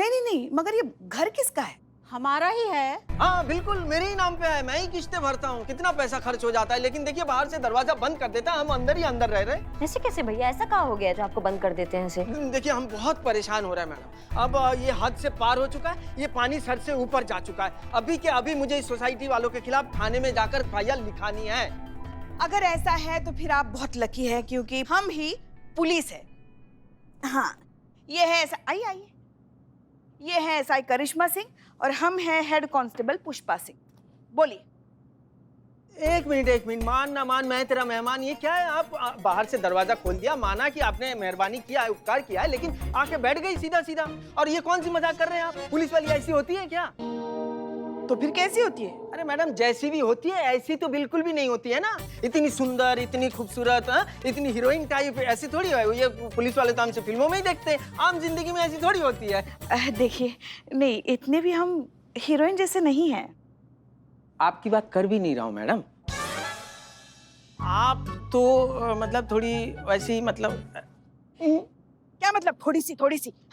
नहीं नहीं नहीं, मगर ये घर किसका है? हमारा ही है। हाँ बिल्कुल मेरे ही नाम पे है, मैं ही किस्तें भरता हूँ। कितना पैसा खर्च हो जाता है, लेकिन देखिए बाहर से दरवाजा बंद कर देता है, हम अंदर ही अंदर रह रहे। ऐसे कैसे भैया, ऐसा क्या हो गया जो आपको बंद कर देते हैं ऐसे? देखिए हम बहुत परेशान हो रहे हैं मैडम। अब ये हद से पार हो चुका है, ये पानी सर से ऊपर जा चुका है। अभी के अभी मुझे इस सोसाइटी वालों के खिलाफ थाने में जाकर FIR लिखानी है। अगर ऐसा है तो फिर आप बहुत लकी हैं, क्योंकि हम ही पुलिस है। हाँ, ये है आइए आइए, ये है SI करिश्मा सिंह और हम हैं हेड कांस्टेबल पुष्पा सिंह। बोलिए। एक मिनट, मान ना मान मैं तेरा मेहमान। ये क्या है, आप बाहर से दरवाजा खोल दिया, माना कि आपने मेहरबानी किया है, उपकार किया है, लेकिन आके बैठ गई सीधा सीधा। और ये कौन सी मजाक कर रहे हैं आप? पुलिस वाली ऐसी होती है क्या? तो फिर कैसी होती है? अरे मैडम जैसी भी होती है ऐसी तो बिल्कुल भी नहीं होती है ना। इतनी सुंदर, इतनी खूबसूरत, इतनी हीरोइन टाइप ऐसी थोड़ी है। ये पुलिस वाले तो हमसे फिल्मों में ही देखते हैं, आम जिंदगी में ऐसी थोड़ी होती है। देखिए, नहीं इतने भी हम हीरोइन जैसे नहीं हैं। आपकी बात कर भी नहीं रहा हूँ मैडम। आप तो मतलब थोड़ी वैसी, मतलब क्या मतलब थोड़ी सी?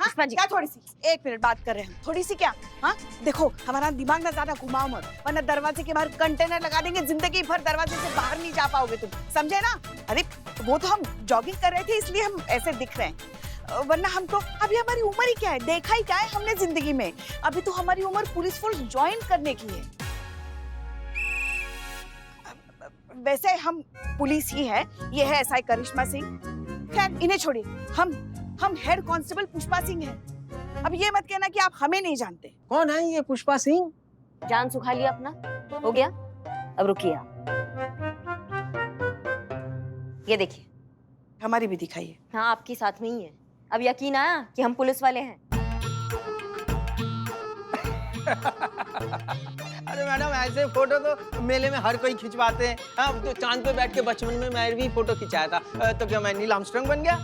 हाँ क्या थोड़ी सी? एक मिनट बात कर रहे हैं हम, थोड़ी सी क्या? हाँ देखो, हमारा दिमाग ना ज्यादा घुमाओ मत, वरना दरवाजे के बाहर कंटेनर लगा देंगे, जिंदगी भर दरवाजे से बाहर नहीं जा पाओगे तुम, समझे ना? अरे वो तो हम जॉगिंग कर रहे थे इसलिए हम ऐसे दिख रहे हैं, वरना हम तो अभी हमारी उम्र ही क्या है, देखा ही क्या है हमने जिंदगी में। अभी तो हमारी उम्र पुलिस फोर्स ज्वाइन करने की है। वैसे हम पुलिस ही है, ये है SI करिश्मा सिंह। खैर इन्हें छोड़िए, हम हेड कांस्टेबल पुष्पा सिंह हैं। अब ये मत कहना कि आप हमें नहीं जानते। कौन है ये पुष्पा सिंह? जान सुखा लिया अपना, हो गया? अब रुकिए आप, ये देखिए। हमारी भी दिखाइए। हाँ आपकी साथ में ही है। अब यकीन आया कि हम पुलिस वाले हैं। अरे मैडम ऐसे फोटो तो मेले में हर कोई खिंचवाते हैं। हाँ तो चांद पे बैठ के बचपन में मैं भी फोटो खिंचाया था, तो क्या मैं नील आर्मस्ट्रांग बन गया?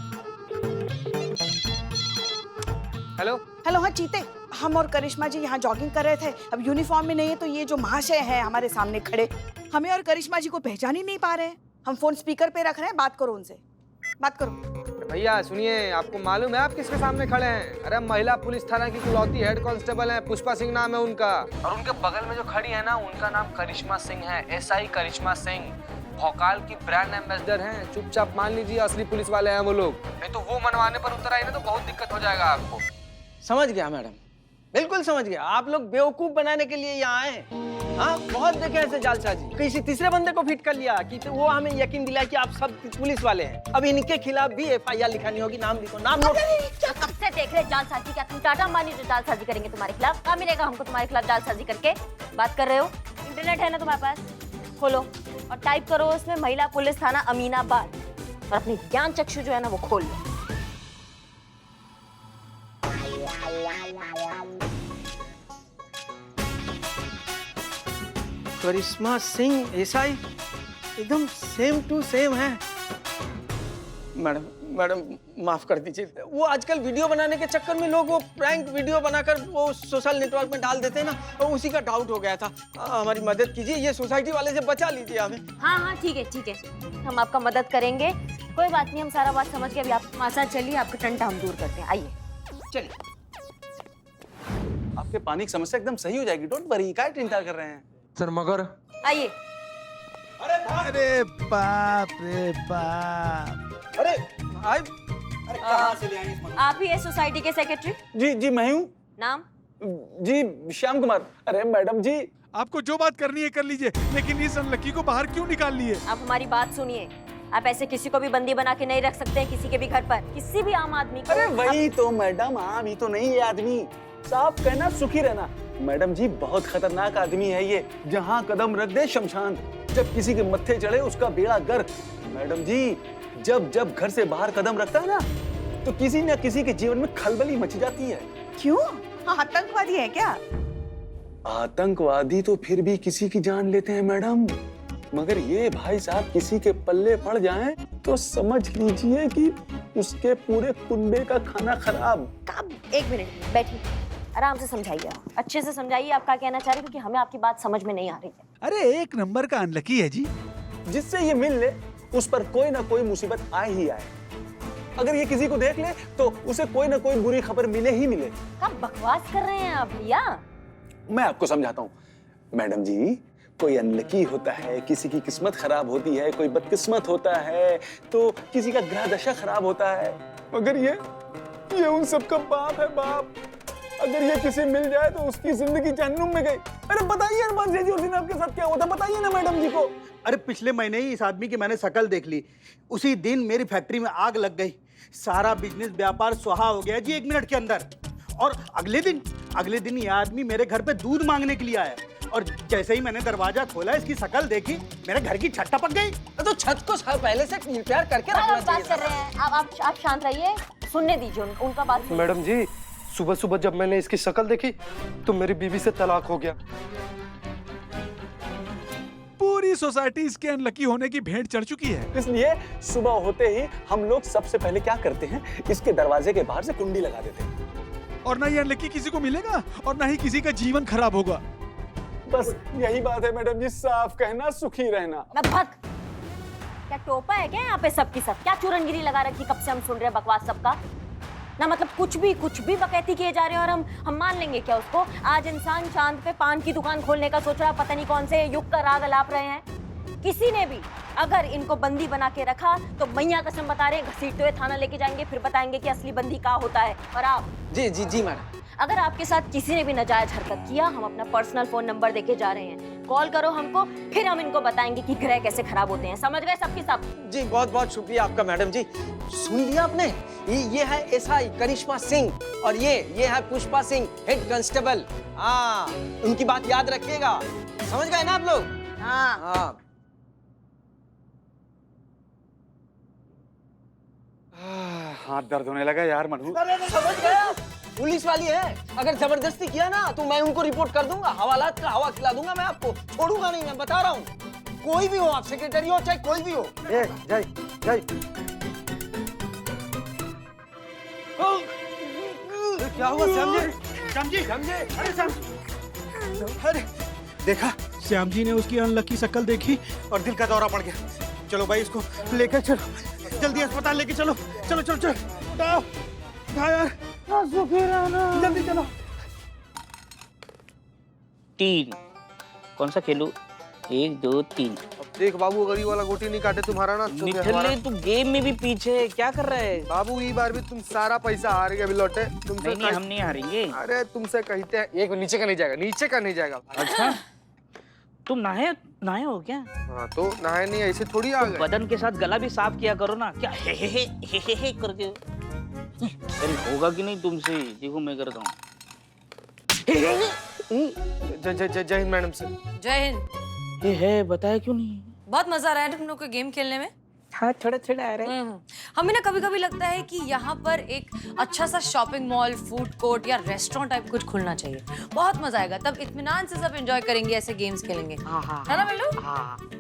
हेलो हाँ चीते, हम और करिश्मा जी यहाँ जॉगिंग कर रहे थे। अब यूनिफॉर्म में नहीं है तो ये जो महाशय है हमारे सामने खड़े, हमें और करिश्मा जी को पहचान ही नहीं पा रहे हैं। हम फोन स्पीकर पे रख रहे हैं, बात करो उनसे, बात करो। भैया सुनिए, आपको मालूम है आप किसके सामने खड़े हैं? अरे महिला पुलिस थाना की इकलौती हेड कांस्टेबल हैं, पुष्पा सिंह नाम है उनका। और उनके बगल में जो खड़ी है ना, उनका नाम करिश्मा सिंह है, SI करिश्मा सिंह। भोकाल की ब्रांड एम्बेसडर हैं। चुपचाप मान लीजिए असली पुलिस वाले हैं वो लोग, नहीं तो वो मनवाने पर उतर आए ना तो बहुत दिक्कत हो जाएगा आपको। समझ गया मैडम, बिल्कुल समझ गया। आप लोग बेवकूफ बनाने के लिए यहाँ आए। हाँ बहुत देखे ऐसे जालसाजी। किसी तीसरे बंदे को फिट कर लिया कि तो वो हमें यकीन दिलाया कि आप सब पुलिस वाले हैं। अब इनके खिलाफ भी FIR लिखानी होगी। नाम लिखो, नाम नोट। क्या कब से देख रहे जालसाजी? क्या तुम टाटा अंबानी जो जालसाजी करेंगे तुम्हारे खिलाफ? क्या मिलेगा हमको तुम्हारे खिलाफ जालसाजी करके? बात कर रहे हो? इंटरनेट है ना तुम्हारे पास, खोलो और टाइप करो उसमें महिला पुलिस थाना अमीनाबाद, और अपने ज्ञान चक्षु जो है ना वो खोल लो। करिश्मा सिंह SI एकदम सेम टू सेम है। मैडम माफ कर दीजिए। वो आजकल वीडियो बनाने के चक्कर में लोग वो प्रैंक वीडियो बनाकर वो सोशल नेटवर्क में डाल देते हैं ना, तो उसी का डाउट हो गया था। हमारी मदद कीजिए, ये सोसाइटी वाले से बचा लीजिए हमें। हाँ ठीक है, हम आपका मदद करेंगे, कोई बात नहीं, हम सारा बात समझ के अभी आप हमारे साथ चलिए, आपका टंटा हम दूर करते हैं। आइए चलिए। आपके पानी की समस्या एकदम सही हो जाएगी, डोंट वरी। क्या चिंता कर रहे हैं सर? मगर आइए। अरे बाप रे बाप। अरे कहाँ से ले आए इस मनुष्य? आप ही है सोसाइटी के सेक्रेटरी? जी मैं हूँ। नाम? जी श्याम कुमार। अरे मैडम जी, आपको जो बात करनी है कर लीजिए, लेकिन इस अनलकी को बाहर क्यों निकाल लिए? आप हमारी बात सुनिए, आप ऐसे किसी को भी बंदी बना के नहीं रख सकते हैं किसी के भी घर पर, किसी भी आम आदमी को। अरे वही तो मैडम, आम ही तो नहीं है आदमी, साफ कहना सुखी रहना। मैडम जी बहुत खतरनाक आदमी है ये, जहाँ कदम रख दे शमशान, जब किसी के मत्थे चढ़े उसका बेड़ा गर्क। मैडम जी जब घर से बाहर कदम रखता है ना, तो किसी न किसी के जीवन में खलबली मच जाती है। क्यों? आतंकवादी है क्या? आतंकवादी तो फिर भी किसी की जान लेते हैं मैडम, मगर ये भाई साहब किसी के पल्ले पड़ जाएं तो समझ लीजिए कि उसके पूरे कुनबे का खाना खराब। एक मिनट बैठिए, आराम से समझाइए, अच्छे से समझाइए आप क्या कहना चाह रहे हैं, क्योंकि हमें आपकी बात समझ में नहीं आ रही है। अरे एक नंबर का अनलकी है जी। जिससे ये मिल ले उस पर कोई ना कोई मुसीबत आ ही आए। अगर ये किसी को देख ले तो उसे कोई ना कोई बुरी खबर मिले ही मिले। क्या बकवास कर रहे हैं आप भैया? मैं आपको समझाता हूँ मैडम जी, कोई अनलकी होता है, किसी की किस्मत खराब होती है, कोई बदकिस्मत होता है, तो किसी का ग्रह दशा खराब होता है, मगर ये उन सब का बाप है, बाप। अगर ये किसी मिल जाए तो उसकी जिंदगी जहन्नुम में गई। अरे बताइए अरमान जी उस दिन आपके साथ क्या हुआ था, बताइए ना मैडम जी को। अरे पिछले महीने ही इस आदमी की मैंने शक्ल देख ली, उसी दिन मेरी फैक्ट्री में आग लग गई, सारा बिजनेस व्यापार सुहा हो गया जी 1 मिनट के अंदर। और अगले दिन ये आदमी मेरे घर पे दूध मांगने के लिए आया, और जैसे ही मैंने दरवाजा खोला, इसकी शक्ल देखी, मेरे घर की छत टपक गई। तो छत को पहले से रिपेयर करके रखना आप बात कर चाहिए। रहे हैं, आप शांत रहिए, सुनने दीजिए उनका बात। मैडम जी, सुबह सुबह जब मैंने इसकी शक्ल देखी तो मेरी बीवी से तलाक हो गया। पूरी सोसाइटी इसके अनलकी होने की भेंट चढ़ चुकी है। इसलिए सुबह होते ही हम लोग सबसे पहले क्या करते हैं, इसके दरवाजे के बाहर से कुंडी लगा देते हैं। और ना ये अनलकी किसी को मिलेगा और ना ही किसी का जीवन खराब होगा। बस यही बात है मैडम जी, साफ कहना सुखी रहना। भक, क्या टोपा है क्या यहाँ पे सबकी सब? क्या चूरनगिरी लगा रखी, कब से हम सुन रहे हैं बकवास सबका ना। मतलब कुछ भी बकैती किए जा रहे हैं और हम मान लेंगे क्या उसको? आज इंसान चांद पे पान की दुकान खोलने का सोच रहा है, पता नहीं कौन से युग का राग अलाप रहे हैं। किसी ने भी अगर इनको बंदी बना के रखा तो मैया कसम बता रहे हैं, घसीटते हुए थाना लेके जाएंगे, फिर बताएंगे कि असली बंदी क्या होता है। और आप जी मैडम, अगर आपके साथ किसी ने भी नाजायज हरकत किया, हम अपना पर्सनल फोन नंबर देके जा रहे हैं, कॉल करो हमको, फिर हम इनको बताएंगे कि ग्रह कैसे खराब होते हैं। समझ गए सबकी सब? जी बहुत बहुत शुक्रिया आपका मैडम जी। सुन लिया आपने? ये है एसआई करिश्मा सिंह और ये है पुष्पा सिंह, हेड कांस्टेबल। हाँ, उनकी बात याद रखिएगा, समझ गए ना आप लोग? हाँ। हाथ दर्द होने लगा यार मनु। समझ गया, पुलिस वाली है, अगर जबरदस्ती किया ना तो मैं उनको रिपोर्ट कर दूंगा, हवालात का हवा खिला दूंगा, मैं आपको छोड़ूंगा नहीं, मैं बता रहा हूँ। कोई भी हो, आप सेक्रेटरी हो चाहे कोई भी हो। जय क्या हुआ श्याम जी, अरे श्याम, अरे देखा, श्याम जी ने उसकी अनलकी शक्ल देखी और दिल का दौरा पड़ गया। चलो भाई, इसको लेकर चलो, जल्दी अस्पताल लेके चलो। उठाओ यार, जल्दी चलो। 3 कौन सा खेलूं? 1 2 3। देख बाबू, अगर ये वाला गोटी नहीं काटे तुम्हारा ना तो निठल्ले, तू गेम में भी पीछे है, क्या कर रहे है? बाबू ये बार भी तुम सारा पैसा हार गए, अभी लौटे तुमसे। नहीं, हम नहीं हारेंगे। अरे तुमसे कहते हैं, एक नीचे का नहीं जाएगा। अच्छा, तुम नहाए हो क्या? हाँ तो नहाए नहीं, ऐसे थोड़ी आ गए। बदन के साथ गला भी साफ किया करो ना, क्या हे करके। अरे होगा कि नहीं तुमसे? देखो मैं करता हूँ। जय हिंद मैडम सर। जय हिंद। ये है, बताया क्यों नहीं? बहुत मजा आ रहा है तुम लोग को गेम खेलने में। हाँ, थोड़ा आ रहा है। हमें ना कभी कभी लगता है कि यहाँ पर एक अच्छा सा शॉपिंग मॉल, फूड कोर्ट या रेस्टोरेंट टाइप कुछ खुलना चाहिए। बहुत मजा आएगा, तब इत्मीनान से सब एंजॉय करेंगे, ऐसे गेम्स खेलेंगे। है ना बिल्लू?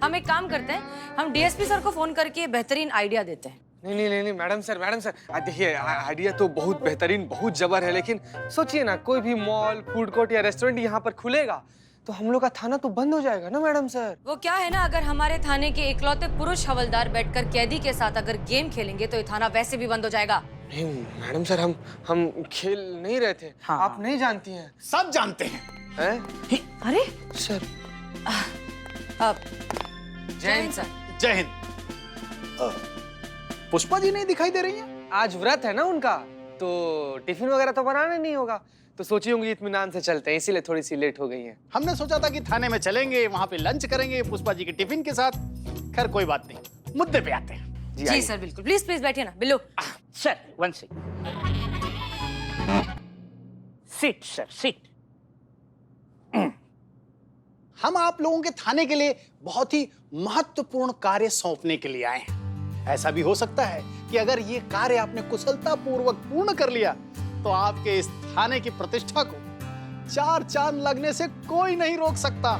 हम एक काम करते हैं, हम डीएसपी सर को फोन करके बेहतरीन आइडिया देते हैं। नहीं मैडम सर देखिए, आइडिया तो बहुत बेहतरीन, बहुत जबर है, लेकिन सोचिए ना, कोई भी मॉल, फूड कोर्ट या रेस्टोरेंट यहाँ पर खुलेगा तो हम लोग का थाना तो बंद हो जाएगा ना मैडम सर। वो क्या है ना, अगर हमारे थाने के इकलौते पुरुष हवलदार बैठकर कैदी के साथ अगर गेम खेलेंगे तो ये थाना वैसे भी बंद हो जाएगा। नहीं मैडम सर, हम खेल नहीं रहे थे। हाँ। आप नहीं जानती हैं। सब जानते हैं। हैं? अरे सर जय हिंद सर। जय हिंद। पुष्पा जी नहीं दिखाई दे रही है? आज व्रत है ना उनका, तो टिफिन वगैरह तो बनाना नहीं होगा, तो सोची होंगी इत्मीनान से चलते हैं, इसीलिए थोड़ी सी लेट हो गई है। हमने सोचा था कि थाने में चलेंगे, वहाँ पे लंच करेंगे पुष्पा जी के टिफिन के साथ। खैर कोई बात नहीं, मुद्दे पे आते हैं। जी सर बिल्कुल, प्लीज बैठिए ना। Billu sir, 1 second. Sit sir, sit. हम आप लोगों के थाने के लिए बहुत ही महत्वपूर्ण कार्य सौंपने के लिए आए हैं। ऐसा भी हो सकता है कि अगर ये कार्य आपने कुशलता पूर्वक पूर्ण कर लिया तो आपके इस थाने की प्रतिष्ठा को 4 चांद लगने से कोई नहीं रोक सकता।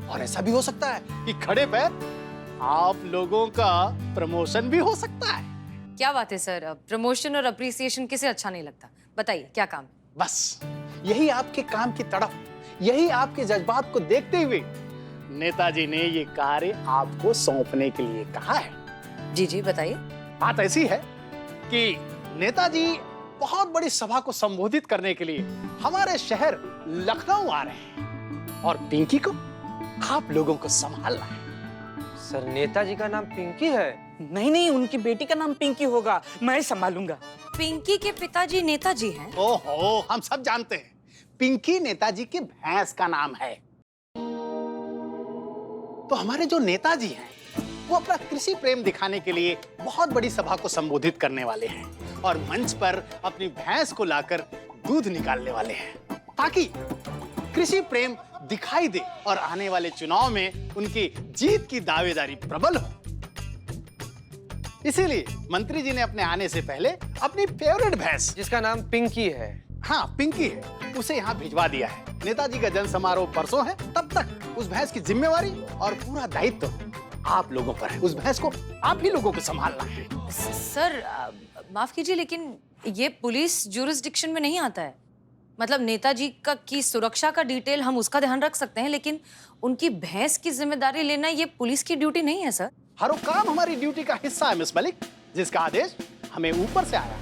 और ऐसा भी हो सकता है कि खड़े पैर आप लोगों का प्रमोशन भी हो सकता है। क्या बात है सर, प्रमोशन और अप्रिसिएशन किसे अच्छा नहीं लगता? बताइए क्या काम है? बस यही आपके काम की तड़प, यही आपके जज्बात को देखते हुए नेताजी ने ये कार्य आपको सौंपने के लिए कहा है। जी बताइए। बात ऐसी है, कि नेताजी बहुत बड़ी सभा को संबोधित करने के लिए हमारे शहर लखनऊ आ रहे हैं और पिंकी को आप लोगों को संभालना है। सर नेताजी का नाम पिंकी है? नहीं नहीं, उनकी बेटी का नाम पिंकी होगा, मैं संभालूंगा। पिंकी के पिताजी नेताजी हैं। ओहो, हम सब जानते हैं पिंकी नेताजी की भैंस का नाम है। तो हमारे जो नेताजी हैं वो अपना कृषि प्रेम दिखाने के लिए बहुत बड़ी सभा को संबोधित करने वाले हैं और मंच पर अपनी भैंस को लाकर दूध निकालने वाले हैं ताकि कृषि प्रेम दिखाई दे और आने वाले चुनाव में उनकी जीत की दावेदारी प्रबल हो। इसीलिए मंत्री जी ने अपने आने से पहले अपनी फेवरेट भैंस, जिसका नाम पिंकी है, हाँ पिंकी है, उसे यहाँ भिजवा दिया है। नेताजी का जन समारोह परसों है, तब तक उस भैंस की जिम्मेवारी और पूरा दायित्व आप लोगों पर है। उस भैंस को आप ही लोगों को संभालना है। सर माफ कीजिए, लेकिन ये पुलिस ज्यूरिसडिक्शन में नहीं आता है। मतलब नेताजी की सुरक्षा का डिटेल हम उसका ध्यान रख सकते हैं, लेकिन उनकी भैंस की जिम्मेदारी लेना ये पुलिस की ड्यूटी नहीं है सर। हर काम हमारी ड्यूटी का हिस्सा है मिस मलिक, जिसका आदेश हमें ऊपर से आया,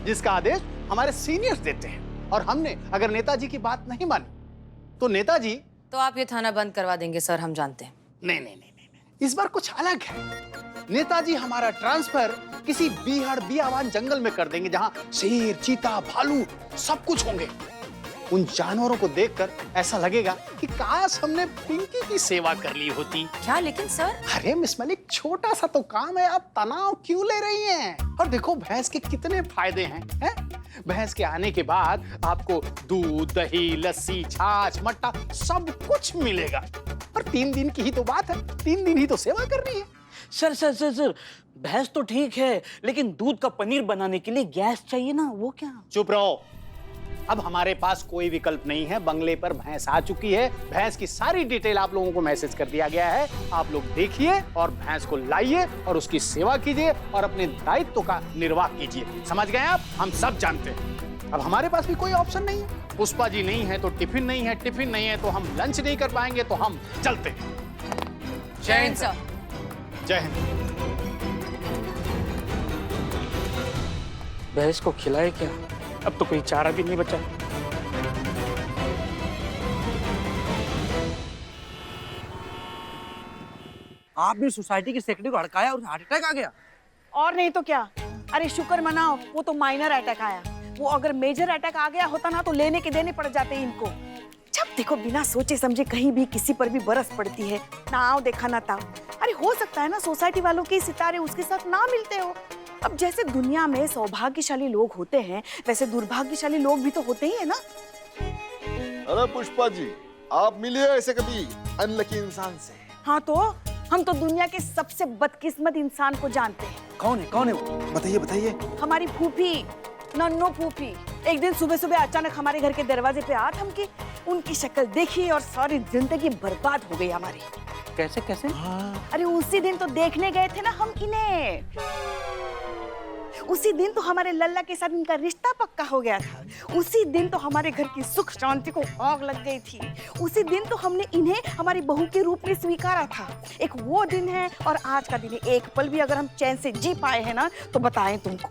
जिसका आदेश हमारे सीनियर्स देते हैं। और हमने अगर नेताजी की बात नहीं मानी तो नेताजी, तो आप ये थाना बंद करवा देंगे सर, हम जानते हैं। नहीं नहीं नहीं नहीं, इस बार कुछ अलग है। नेताजी हमारा ट्रांसफर किसी बीहड़ बियावान जंगल में कर देंगे जहां शेर, चीता, भालू सब कुछ होंगे। उन जानवरों को देखकर ऐसा लगेगा कि काश हमने पिंकी की सेवा कर ली होती। क्या? लेकिन सर। अरे मिस मलिक, छोटा सा तो काम है, आप तनाव क्यों ले रही हैं? और देखो भैंस के कितने फायदे हैं? भैंस के आने के बाद आपको दूध, दही, लस्सी, छाछ, मट्ठा सब कुछ मिलेगा। और 3 दिन की ही तो बात है, 3 दिन ही तो सेवा करनी है। सर सर सर सर, भैंस तो ठीक है, लेकिन दूध का पनीर बनाने के लिए गैस चाहिए ना, वो क्या? चुप रहो, अब हमारे पास कोई विकल्प नहीं है। बंगले पर भैंस आ चुकी है, भैंस की सारी डिटेल आप लोगों को मैसेज कर दिया गया है। आप लोग देखिए और भैंस को लाइए और उसकी सेवा कीजिए और अपने दायित्व का निर्वाह कीजिए। समझ गए आप? हम सब जानते हैं। अब हमारे पास भी कोई ऑप्शन नहीं है। पुष्पा जी नहीं है तो टिफिन नहीं है, टिफिन नहीं है तो हम लंच नहीं कर पाएंगे, तो हम चलते हैं। जय हिंद सर। जय हिंद। भैंस को खिलाए क्या? अब तो कोई चारा भी नहीं बचा। आपने सोसाइटी की सेक्रेटरी को हड़काया और हार्ट अटैक आ गया। और नहीं तो क्या। अरे शुक्र मनाओ, वो तो माइनर अटैक आया। वो अगर मेजर अटैक आ गया होता ना तो लेने के देने पड़ जाते इनको। जब देखो बिना सोचे समझे कहीं भी किसी पर भी बरस पड़ती है, ना आओ देखा ना ताओ। अरे हो सकता है ना सोसाइटी वालों के सितारे उसके साथ ना मिलते हो। अब जैसे दुनिया में सौभाग्यशाली लोग होते हैं, वैसे दुर्भाग्यशाली लोग भी तो होते ही है ना। अरे पुष्पा जी, आप मिले ऐसे कभी अनलकी इंसान से? हाँ तो हम तो दुनिया के सबसे बदकिस्मत इंसान को जानते हैं। कौन है वो? बताइए बताइए। हमारी फूफी, नन्नो फूफी। एक दिन सुबह सुबह अचानक हमारे घर के दरवाजे पे आ थमकी। उनकी शक्ल देखी और सारी जिंदगी बर्बाद हो गई हमारी। कैसे कैसे? अरे उसी दिन तो देखने गए थे ना हम इन्हें। उसी दिन तो हमारे लल्ला के साथ इनका रिश्ता पक्का हो गया था। उसी दिन तो हमारे घर की सुख शांति को आग लग गई थी। उसी दिन तो हमने इन्हें हमारी बहू के रूप में स्वीकारा था। एक वो दिन है और आज का दिन है। एक पल भी अगर हम चैन से जी पाए हैं ना तो बताएं तुमको।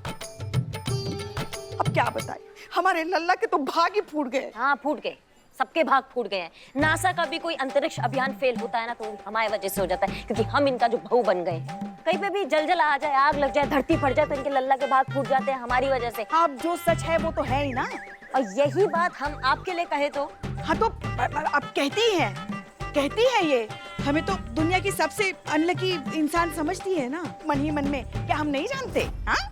अब क्या बताएं, हमारे लल्ला के तो भाग ही फूट गए। हाँ फूट गए, सबके भाग फूट गए हैं। नासा का भी कोई अंतरिक्ष अभियान फेल होता है ना तो हमारी वजह से हो जाता है, क्योंकि हम इनका जो बहू बन गए। कहीं पे भी जल आ जाए, आग लग जाए, धरती फट जाए तो इनके लल्ला के भाग फूट जाते हैं हमारी वजह से। अब जो सच है वो तो है ही ना। और यही बात हम आपके लिए कहे तो। हाँ तो अब कहती है ये। हमें तो दुनिया की सबसे अनलकी इंसान समझती है ना मन ही मन में। क्या हम नहीं जानते? हाँ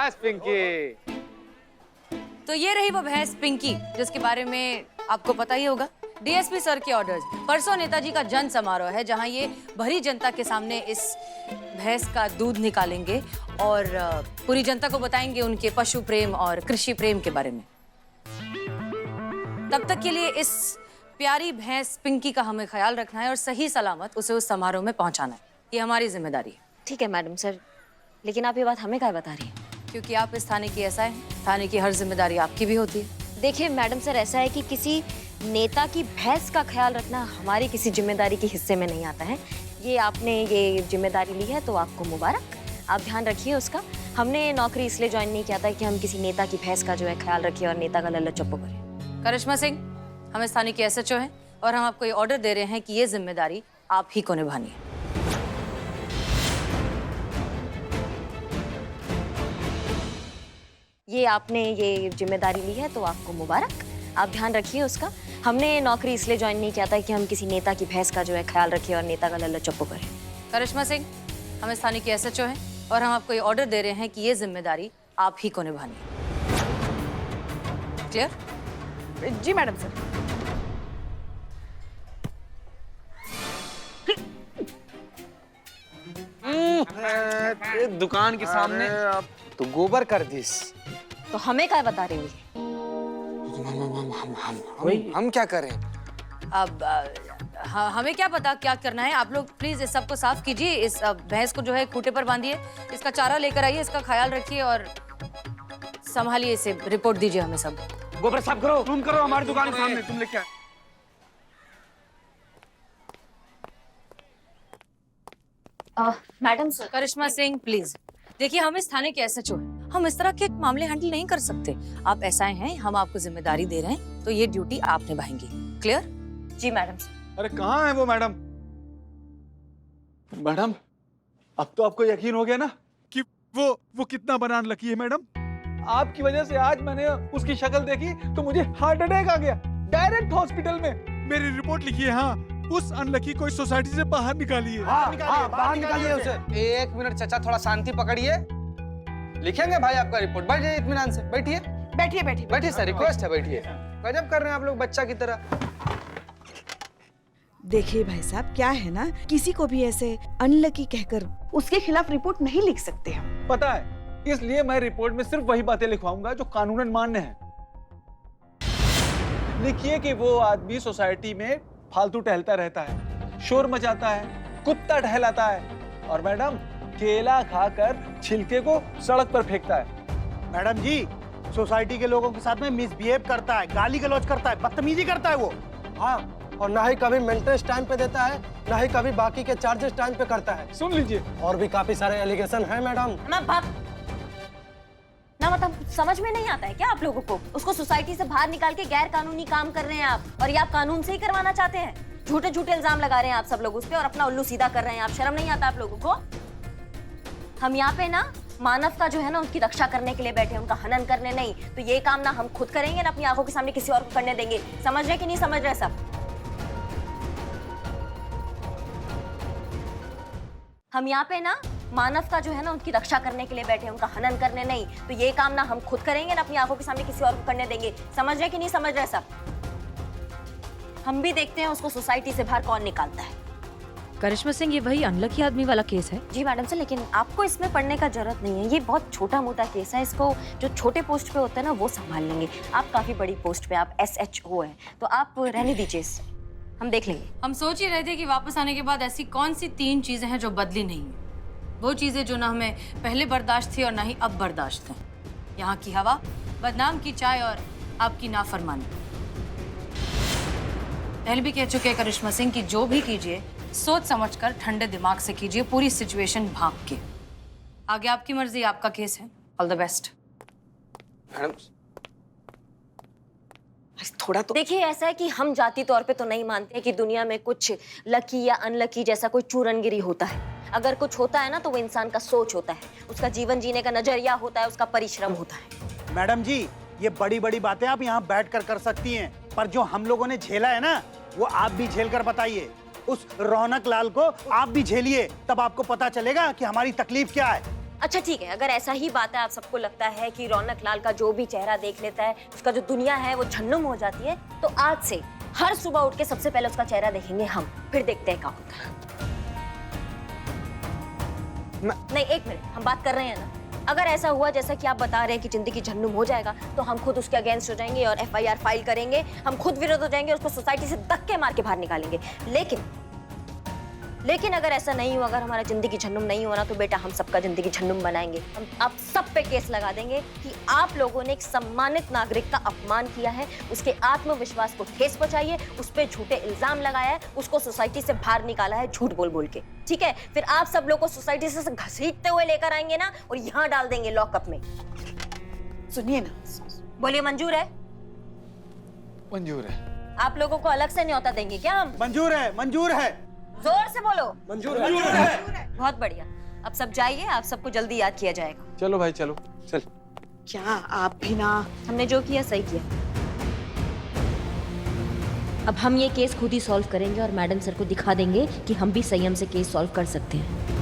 बस पिंकी। तो ये रही वो भैंस पिंकी, जिसके बारे में आपको पता ही होगा। डीएसपी सर के ऑर्डर्स। परसों नेताजी का जन समारोह है जहां ये भरी जनता के सामने इस भैंस का दूध निकालेंगे और पूरी जनता को बताएंगे उनके पशु प्रेम और कृषि प्रेम के बारे में। तब तक के लिए इस प्यारी भैंस पिंकी का हमें ख्याल रखना है और सही सलामत उसे उस समारोह में पहुंचाना है। ये हमारी जिम्मेदारी है। ठीक है मैडम सर, लेकिन आप ये बात हमें क्या बता रही हैं? क्योंकि आप इस थाने की एसआई हैं, थाने की हर जिम्मेदारी आपकी भी होती है। देखिए मैडम सर, ऐसा है कि किसी नेता की भैंस का ख्याल रखना हमारी किसी जिम्मेदारी के हिस्से में नहीं आता है। ये आपने ये जिम्मेदारी ली है तो आपको मुबारक, आप ध्यान रखिए उसका। हमने नौकरी इसलिए ज्वाइन नहीं किया था कि हम किसी नेता की भैंस का जो है ख्याल रखें और नेता का लल्ला चप्पू करें। करिश्मा सिंह, हम इस थाने की एसएचओ हैं और हम आपको ये ऑर्डर दे रहे हैं कि ये जिम्मेदारी आप ही को निभानी है। ये आपने ये जिम्मेदारी ली है तो आपको मुबारक, आप ध्यान रखिए उसका। हमने नौकरी इसलिए ज्वाइन नहीं किया था कि हम किसी नेता की भैंस का जो है ख्याल रखें और नेता का लल्ला चप्पू करें। करिश्मा सिंह, हम इस थाने की एसएचओ हैं और हम आपको ये ऑर्डर दे रहे हैं कि ये जिम्मेदारी आप ही को निभानी है। क्लियर? जी मैडम सर। दुकान के सामने तो गोबर कर दिस। तो हमें क्या बता रही है? हम क्या करें? अब हमें क्या पता क्या करना है। आप लोग प्लीज इस सबको साफ कीजिए। इस भैंस को जो है खूंटे पर बांधिए, इसका चारा लेकर आइए, इसका ख्याल रखिए और संभालिए इसे। रिपोर्ट दीजिए हमें सब। गोबर साफ करो, तुम करो हमारी दुकान के सामने, तुम लेके madam sir. Karishma Singh please देखिए, हम इस थाने के एसएचओ हैं, हम इस तरह के मामले हैंडल नहीं कर सकते। आप एसआई हैं, हम आपको जिम्मेदारी दे रहे हैं तो ये ड्यूटी आप निभाएंगी। क्लियर? जी मैडम सर। अरे कहाँ है वो मैडम? मैडम, अब तो आपको यकीन हो गया ना कि वो कितना बड़ा अनलकी है मैडम। आपकी वजह से आज मैंने उसकी शक्ल देखी तो मुझे हार्ट अटैक आ गया, डायरेक्ट हॉस्पिटल में। मेरी रिपोर्ट लिखिए। हाँ, उस अनलकी को इस सोसाइटी से बाहर निकालिए। बाहर निकालिए उसे। एक मिनट चाचा, थोड़ा शांति पकड़िए। लिखेंगे भाई आपका रिपोर्ट। बैठिए इत्मीनान से, बैठिए बैठिए बैठिए बैठिए सर, रिक्वेस्ट है बैठिए। गजब कर रहे हैं आप लोग, बच्चा की तरह। देखिए भाई साहब, क्या है ना, किसी को भी ऐसे अनलकी कहकर उसके खिलाफ रिपोर्ट नहीं लिख सकते हम। पता है, इसलिए मैं रिपोर्ट में सिर्फ वही बातें लिखवाऊंगा जो कानूनन मान्य है। लिखिए कि वो आदमी सोसाइटी में फालतू टहलता रहता है, शोर मचाता है, कुत्ता टहलाता है और मैडम केला खाकर छिलके को सड़क पर फेंकता है। मैडम जी, सोसाइटी के लोगों के साथ में मिसबिहेव करता है, गाली गलौज करता है, बदतमीजी करता है वो। हाँ, और ना ही कभी मेंटेनेंस टाइम पे देता है, ना ही कभी बाकी के चार्जेस टाइम पे करता है। सुन लीजिए, और भी काफी सारे एलिगेशन है मैडम। ना मतलब समझ में नहीं आता है क्या आप लोगों को? उसको सोसाइटी से बाहर निकाल के गैर कानूनी काम कर रहे हैं आप, और ये आप कानून से ही करवाना चाहते हैं। झूठे झूठे इल्जाम लगा रहे हैं आप सब लोग उस पे और अपना उल्लू सीधा कर रहे हैं आप। शर्म नहीं आता आप लोगों को? हम यहाँ पे ना मानव का जो है ना उसकी रक्षा करने के लिए बैठे, उनका हनन करने नहीं। तो ये काम ना हम खुद करेंगे ना अपनी आंखों के सामने किसी और को करने देंगे। समझ रहे कि नहीं समझ रहे सब? हम यहाँ पे ना मानव का जो है ना उनकी रक्षा करने के लिए बैठे, उनका हनन करने नहीं। तो ये काम ना हम खुद करेंगे ना अपनी आंखों के सामने किसी और को करने देंगे। समझ रहे कि नहीं समझ रहे सब? हम भी देखते हैं उसको सोसाइटी से बाहर कौन निकालता है। करिश्मा सिंह, ये वही अनलकी आदमी वाला केस है? जी मैडम सर, लेकिन आपको इसमें पढ़ने का जरूरत नहीं है। ये बहुत छोटा मोटा केस है, इसको जो छोटे पोस्ट पे होते हैं ना वो संभाल लेंगे। आप काफी बड़ी पोस्ट पे, आप SHO है, तो आप रहने दीजिए, हम देख लेंगे। हम सोच ही रहे थे कि वापस आने के बाद ऐसी कौन सी 3 चीजें हैं जो बदली नहीं है। वो चीजें जो ना हमें पहले बर्दाश्त थी और ना ही अब बर्दाश्त है। यहाँ की हवा, बदनाम की चाय और आपकी नाफरमानी। पहले भी कह चुके हैं करिश्मा सिंह कि जो भी कीजिए सोच समझकर ठंडे दिमाग से कीजिए, पूरी सिचुएशन भांप के। आगे आपकी मर्जी, आपका केस है। All the best. मैडम थोड़ा तो देखिए, ऐसा है कि हम जाति तौर पे तो नहीं मानते कि दुनिया में कुछ लकी या अनलकी जैसा कोई चूरनगिरी होता है। अगर कुछ होता है ना तो वो इंसान का सोच होता है, उसका जीवन जीने का नजरिया होता है, उसका परिश्रम होता है। मैडम जी, ये बड़ी बड़ी बातें आप यहाँ बैठ कर सकती हैं, पर जो हम लोगों ने झेला है ना वो आप भी झेल कर बताइए। उस रौनक लाल को आप भी झेलिए, तब आपको पता चलेगा कि हमारी तकलीफ क्या है। अच्छा ठीक है, अगर ऐसा ही बात है, आप सबको लगता है कि रौनक लाल का जो भी चेहरा देख लेता है उसका जो दुनिया है वो झन्नुम हो जाती है, तो आज से हर सुबह उठ के सबसे पहले उसका चेहरा देखेंगे हम, फिर देखते हैं क्या होता है। नहीं एक मिनट, हम बात कर रहे हैं ना। अगर ऐसा हुआ जैसा कि आप बता रहे हैं कि जिंदगी झन्नुम हो जाएगा, तो हम खुद उसके अगेंस्ट हो जाएंगे और FIR फाइल करेंगे। हम खुद विरोध हो जाएंगे, उसको सोसाइटी से धक्के मार के बाहर निकालेंगे। लेकिन लेकिन अगर ऐसा नहीं हो, अगर हमारा जिंदगी झन्नुम नहीं हो ना, तो बेटा हम सबका जिंदगी झन्नुम बनाएंगे। हम आप सब पे केस लगा देंगे कि आप लोगों ने एक सम्मानित नागरिक का अपमान किया है, उसके आत्मविश्वास को ठेस पहुंचाई है, उस पे झूठे इल्जाम लगाया है, उसको सोसाइटी से बाहर निकाला है झूठ बोल बोल के। ठीक है, फिर आप सब लोग को सोसाइटी से घसीटते हुए लेकर आएंगे ना और यहाँ डाल देंगे लॉकअप में। सुनिए ना, बोलिए मंजूर है? मंजूर है। आप लोगों को अलग से न्योता देंगे क्या हम? मंजूर है, मंजूर है। जोर से बोलो। मंजूर है। बहुत बढ़िया, अब सब जाइए, आप सबको जल्दी याद किया जाएगा। चलो भाई चलो, चल। क्या आप भी ना, हमने जो किया सही किया। अब हम ये केस खुद ही सॉल्व करेंगे और मैडम सर को दिखा देंगे कि हम भी संयम से केस सॉल्व कर सकते हैं।